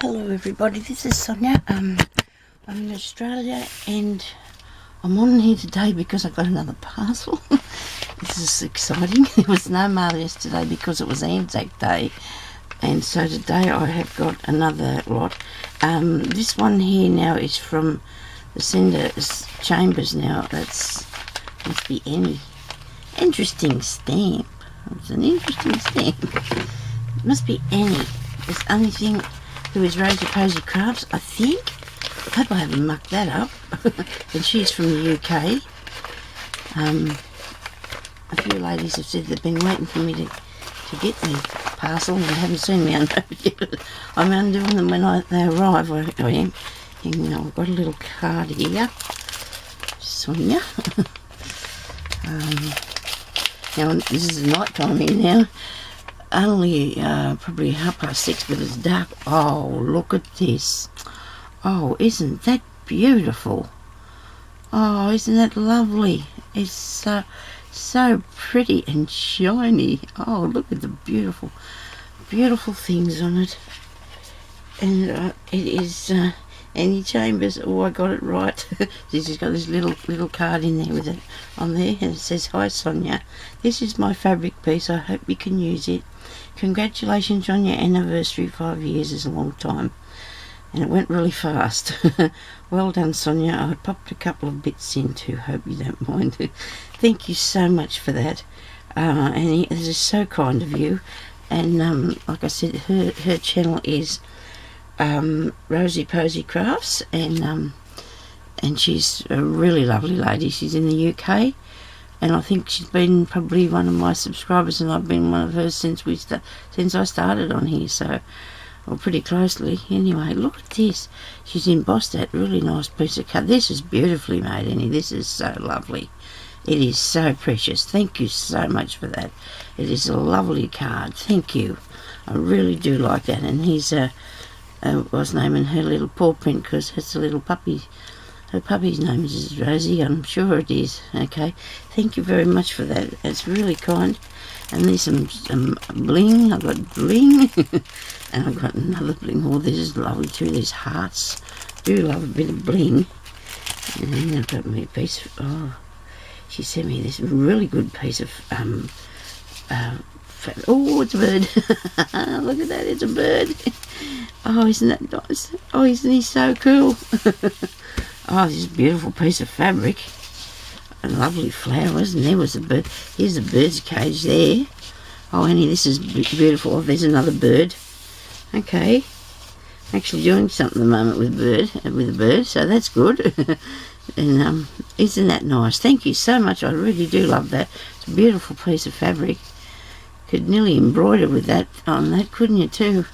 Hello everybody, this is Sonia. I'm in Australia and I'm on here today because I got another parcel. This is exciting. There was no mail yesterday because it was Anzac Day, and so today I have got another lot. This one here now is from the sender's chambers. Now that's must be any interesting stamp. It's an interesting stamp. It must be Annie. It's the only thing who is Rosie Posy Crafts, I think. I hope I haven't mucked that up. And she's from the UK. A few ladies have said they've been waiting for me to get me parcel, and they haven't seen me unwrap it yet. I'm undoing them when they arrive. I am. And I've got a little card here. Sonya. Now this is night time here now. Only probably 6:30, but it's dark. Oh, look at this. Oh, isn't that beautiful? Oh, isn't that lovely? It's so pretty and shiny. Oh, look at the beautiful things on it. And it is Annie Chambers. Oh, I got it right. She's just got this little card in there with it on there, and it says, "Hi Sonia, this is my fabric piece. I hope you can use it. Congratulations on your anniversary. 5 years is a long time." And it went really fast. Well done, Sonia. I popped a couple of bits in too. Hope you don't mind. Thank you so much for that. Annie, this is so kind of you. And like I said, her channel is Rosie Posy Crafts, and she's a really lovely lady. She's in the UK, and I think she's been probably one of my subscribers, and I've been one of hers since I started on here, so well, pretty closely. Anyway, look at this. She's embossed that really nice piece of card. This is beautifully made, Annie. This is so lovely. It is so precious. Thank you so much for that. It is a lovely card. Thank you. I really do like that. And here's was naming her little paw print because it's a little puppy. Her puppy's name is Rosie. I'm sure it is. Okay. Thank you very much for that. It's really kind. And there's some bling. I've got bling. And I've got another bling. Oh, this is lovely too. There's hearts. Do love a bit of bling. And then I've got me a piece. Oh, she sent me this really good piece of oh, it's a bird. Look at that. It's a bird. Oh, isn't that nice? Oh, isn't he so cool? Oh, this beautiful piece of fabric. And lovely flowers. And there was a bird. Here's a bird's cage there. Oh, Annie, this is beautiful. Oh, there's another bird. Okay. Actually doing something at the moment with a bird, so that's good. And isn't that nice? Thank you so much. I really do love that. It's a beautiful piece of fabric. Could nearly embroider with that on that, couldn't you too?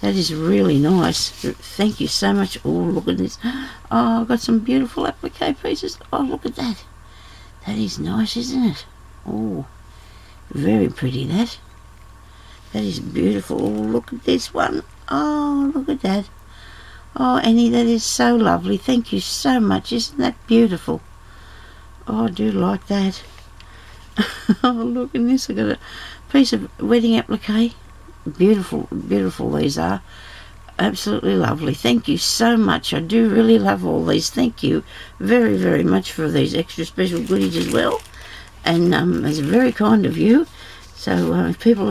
That is really nice. Thank you so much. Oh, look at this. Oh, I've got some beautiful applique pieces. Oh, look at that. That is nice, isn't it? Oh, very pretty, that. That is beautiful. Oh, look at this one. Oh, look at that. Oh, Annie, that is so lovely. Thank you so much. Isn't that beautiful? Oh, I do like that. Oh, look at this. I've got a piece of wedding applique. Beautiful these are. Absolutely lovely. Thank you so much. I do really love all these. Thank you very, very much for these extra special goodies as well. And it's very kind of you. So if people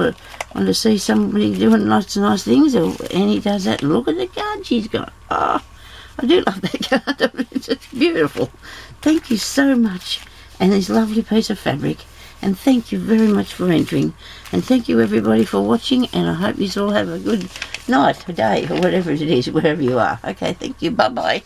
want to see somebody doing lots of nice things, or Annie does that, look at the card she's got. Oh, I do love that card. It's just beautiful. Thank you so much. And this lovely piece of fabric. And thank you very much for entering. And thank you everybody for watching. And I hope you all have a good night, day, or whatever it is, wherever you are. Okay, thank you. Bye-bye.